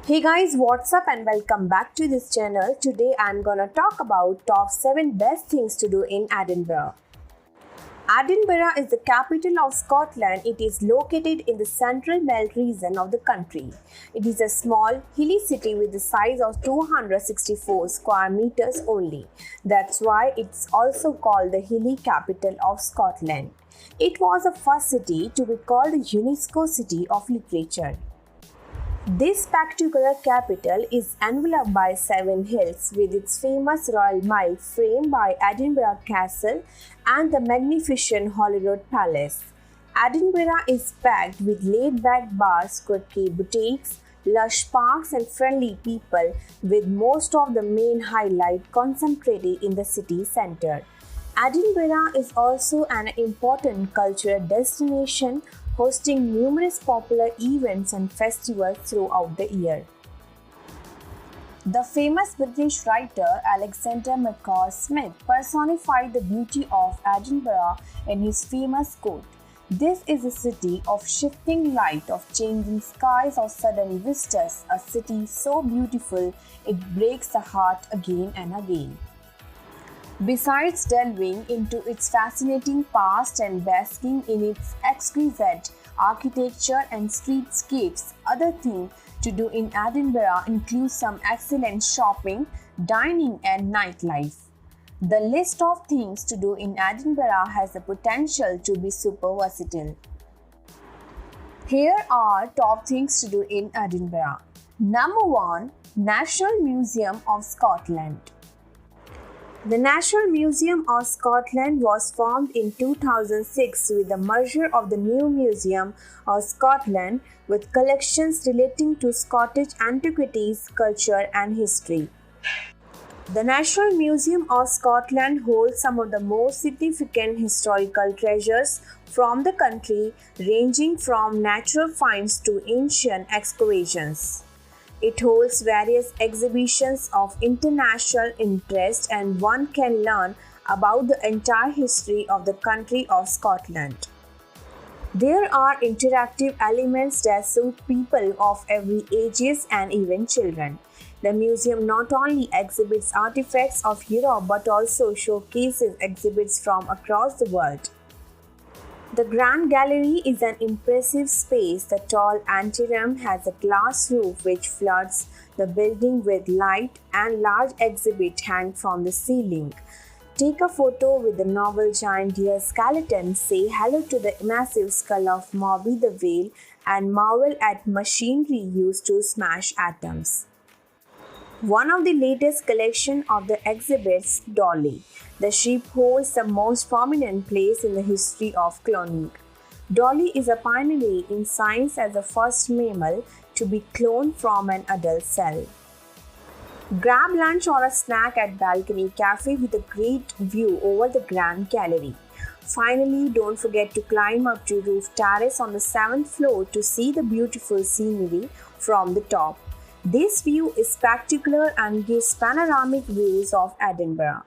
Hey guys, what's up and welcome back to this channel. Today I'm gonna talk about top 7 best things to do in Edinburgh. Edinburgh is the capital of Scotland. It is located in the central belt region of the country. It is a small, hilly city with the size of 264 square meters only. That's why it's also called the hilly capital of Scotland. It was the first city to be called the UNESCO City of Literature. This spectacular capital is enveloped by 7 hills, with its famous Royal Mile framed by Edinburgh Castle and the magnificent Holyrood Palace. Edinburgh is packed with laid-back bars, quirky boutiques, lush parks and friendly people, with most of the main highlight concentrated in the city centre. Edinburgh is also an important cultural destination, hosting numerous popular events and festivals throughout the year. The famous British writer Alexander McCall Smith personified the beauty of Edinburgh in his famous quote, "This is a city of shifting light, of changing skies, of sudden vistas, a city so beautiful it breaks the heart again and again." Besides delving into its fascinating past and basking in its exquisite architecture and streetscapes, other things to do in Edinburgh include some excellent shopping, dining, and nightlife. The list of things to do in Edinburgh has the potential to be super versatile. Here are top things to do in Edinburgh. Number 1. National Museum of Scotland. The National Museum of Scotland was formed in 2006 with the merger of the new Museum of Scotland with collections relating to Scottish antiquities, culture and history. The National Museum of Scotland holds some of the most significant historical treasures from the country, ranging from natural finds to ancient excavations. It holds various exhibitions of international interest, and one can learn about the entire history of the country of Scotland. There are interactive elements that suit people of every ages and even children. The museum not only exhibits artifacts of Europe but also showcases exhibits from across the world. The Grand Gallery is an impressive space. The tall anteroom has a glass roof which floods the building with light, and large exhibits hang from the ceiling. Take a photo with the novel giant deer skeleton, say hello to the massive skull of Moby the whale, and marvel at machinery used to smash atoms. One of the latest collection of the exhibits, Dolly. The ship holds the most prominent place in the history of cloning. Dolly is a pioneer in science as the first mammal to be cloned from an adult cell. Grab lunch or a snack at Balcony Cafe with a great view over the Grand Gallery. Finally, don't forget to climb up to roof terrace on the 7th floor to see the beautiful scenery from the top. This view is spectacular and gives panoramic views of Edinburgh.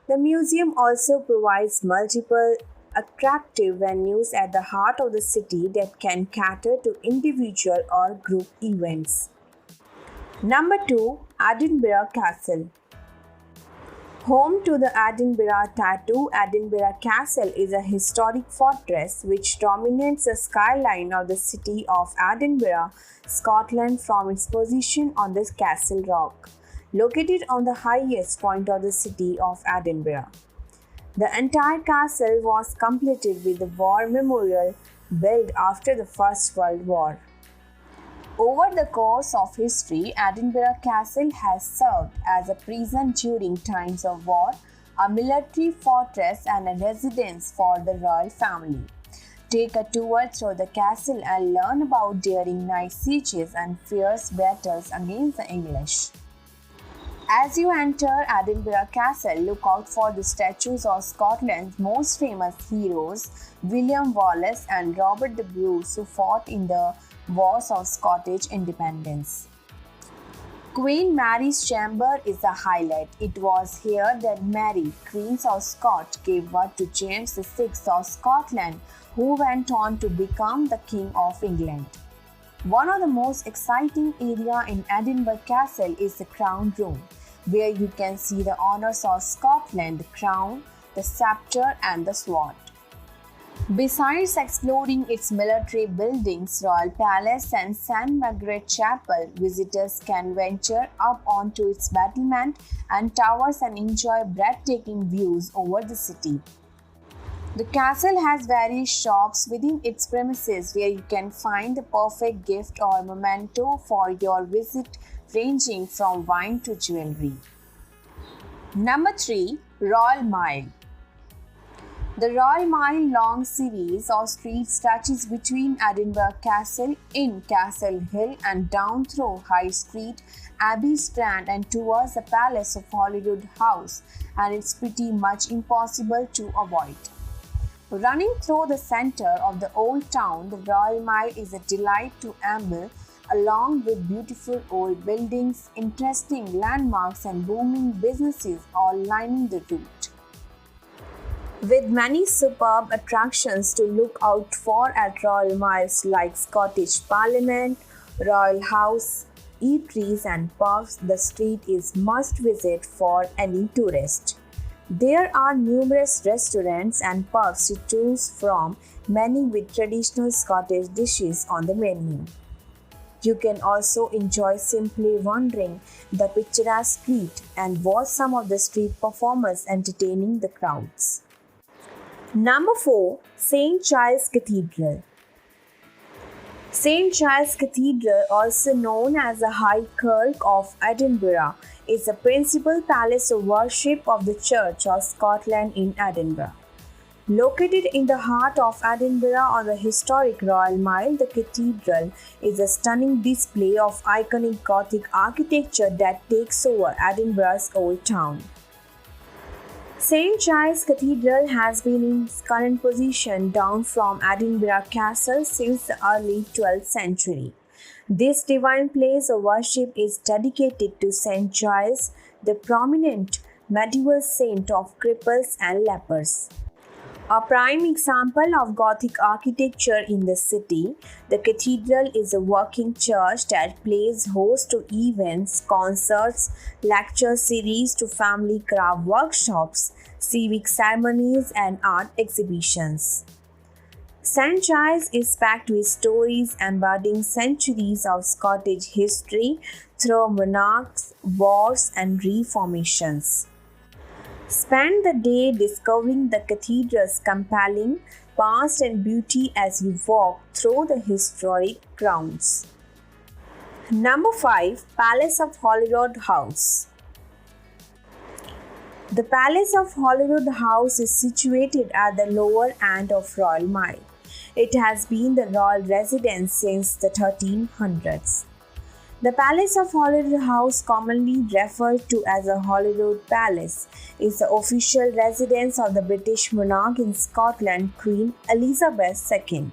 The museum also provides multiple attractive venues at the heart of the city that can cater to individual or group events. Number 2. Edinburgh Castle. Home to the Edinburgh Tattoo, Edinburgh Castle is a historic fortress which dominates the skyline of the city of Edinburgh, Scotland from its position on the Castle Rock, located on the highest point of the city of Edinburgh. The entire castle was completed with the war memorial built after the First World War. Over the course of history, Edinburgh Castle has served as a prison during times of war, a military fortress and a residence for the royal family. Take a tour through the castle and learn about daring night sieges and fierce battles against the English. As you enter Edinburgh Castle, look out for the statues of Scotland's most famous heroes, William Wallace and Robert the Bruce, who fought in the Wars of Scottish independence. Queen Mary's chamber is a highlight. It was here that Mary, Queen of Scots, gave birth to James VI of Scotland, who went on to become the King of England. One of the most exciting areas in Edinburgh Castle is the Crown Room, where you can see the honours of Scotland, the crown, the sceptre and the sword. Besides exploring its military buildings, Royal Palace and St. Margaret Chapel, visitors can venture up onto its battlement and towers and enjoy breathtaking views over the city. The castle has various shops within its premises where you can find the perfect gift or memento for your visit, ranging from wine to jewelry. Number 3. Royal Mile. The Royal Mile long series of streets stretches between Edinburgh Castle in Castle Hill and down through High Street, Abbey Strand and towards the Palace of Holyrood House, and it's pretty much impossible to avoid. Running through the centre of the old town, the Royal Mile is a delight to amble along with beautiful old buildings, interesting landmarks and booming businesses all lining the route. With many superb attractions to look out for at Royal Miles like Scottish Parliament, Royal House, eateries and pubs, the street is must visit for any tourist. There are numerous restaurants and pubs to choose from, many with traditional Scottish dishes on the menu. You can also enjoy simply wandering the picturesque street and watch some of the street performers entertaining the crowds. Number 4. St. Giles Cathedral. St. Giles Cathedral, also known as the High Kirk of Edinburgh, is the principal palace of worship of the Church of Scotland in Edinburgh. Located in the heart of Edinburgh on the historic Royal Mile, the cathedral is a stunning display of iconic Gothic architecture that takes over Edinburgh's old town. St. Giles Cathedral has been in its current position down from Edinburgh Castle since the early 12th century. This divine place of worship is dedicated to St. Giles, the prominent medieval saint of cripples and lepers. A prime example of Gothic architecture in the city, the cathedral is a working church that plays host to events, concerts, lecture series to family craft workshops, civic ceremonies and art exhibitions. St. Giles is packed with stories embodying centuries of Scottish history through monarchs, wars and reformations. Spend the day discovering the cathedral's compelling past and beauty as you walk through the historic grounds. Number 5. Palace of Holyrood House. The Palace of Holyrood House is situated at the lower end of Royal Mile. It has been the royal residence since the 1300s. The Palace of Holyrood House, commonly referred to as the Holyrood Palace, is the official residence of the British monarch in Scotland, Queen Elizabeth II.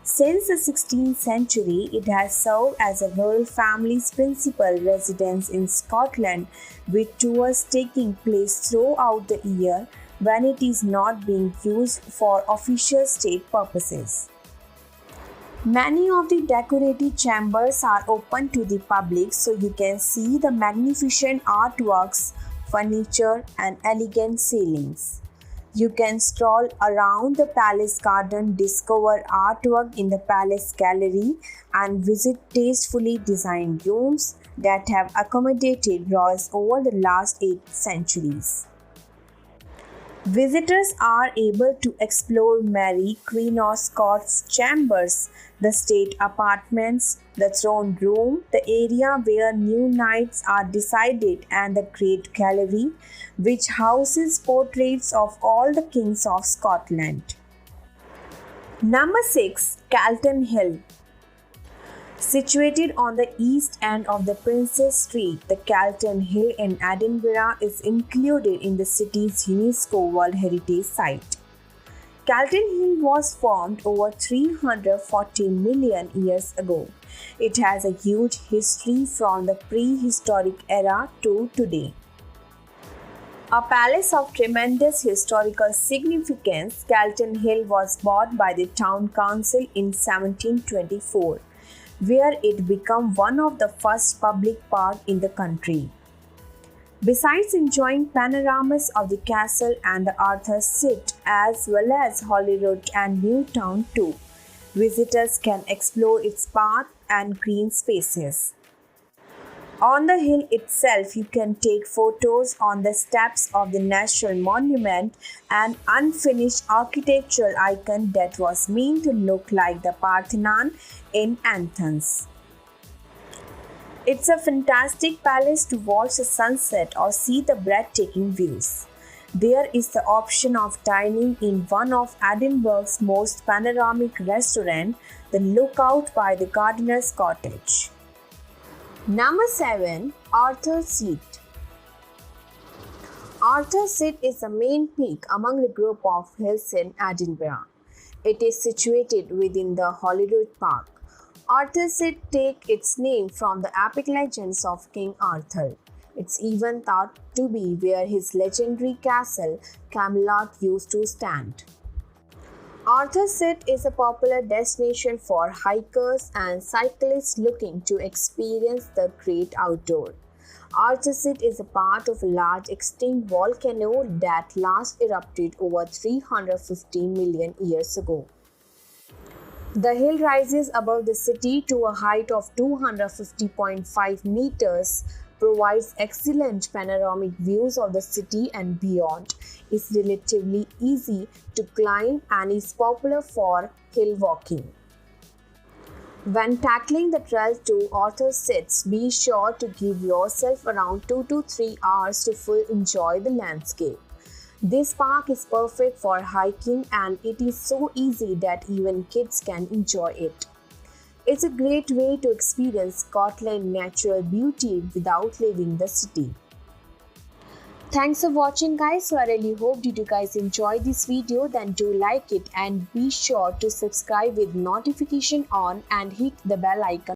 Since the 16th century, it has served as a royal family's principal residence in Scotland, with tours taking place throughout the year when it is not being used for official state purposes. Many of the decorated chambers are open to the public, so you can see the magnificent artworks, furniture, and elegant ceilings. You can stroll around the palace garden, discover artwork in the palace gallery, and visit tastefully designed rooms that have accommodated royals over the last 8 centuries. Visitors are able to explore Mary, Queen of Scots' chambers, the state apartments, the throne room, the area where new knights are decided, and the Great Gallery, which houses portraits of all the kings of Scotland. Number 6. Calton Hill. Situated on the east end of the Princess Street, the Calton Hill in Edinburgh is included in the city's UNESCO World Heritage Site. Calton Hill was formed over 340 million years ago. It has a huge history from the prehistoric era to today. A palace of tremendous historical significance, Calton Hill was bought by the town council in 1724. where it became one of the first public parks in the country. Besides enjoying panoramas of the castle and the Arthur's Seat as well as Holyrood and Newtown too, visitors can explore its park and green spaces. On the hill itself, you can take photos on the steps of the National Monument, an unfinished architectural icon that was meant to look like the Parthenon in Athens. It's a fantastic palace to watch the sunset or see the breathtaking views. There is the option of dining in one of Edinburgh's most panoramic restaurants, the Lookout by the Gardener's Cottage. Number 7. Arthur's Seat. Arthur's Seat is the main peak among the group of hills in Edinburgh. It is situated within the Holyrood Park. Arthur's Seat takes its name from the epic legends of King Arthur. It's even thought to be where his legendary castle Camelot used to stand. Arthur's Seat is a popular destination for hikers and cyclists looking to experience the great outdoors. Arthur's Seat is a part of a large extinct volcano that last erupted over 350 million years ago. The hill rises above the city to a height of 250.5 meters, provides excellent panoramic views of the city and beyond, is relatively easy to climb and is popular for hill walking. When tackling the trail to Arthur's Seat, be sure to give yourself around 2 to 3 hours to fully enjoy the landscape. This park is perfect for hiking and it is so easy that even kids can enjoy it. It's a great way to experience Scotland's natural beauty without leaving the city. Thanks for watching guys. So I really hope you guys enjoyed this video. Then do like it and be sure to subscribe with notification on and hit the bell icon.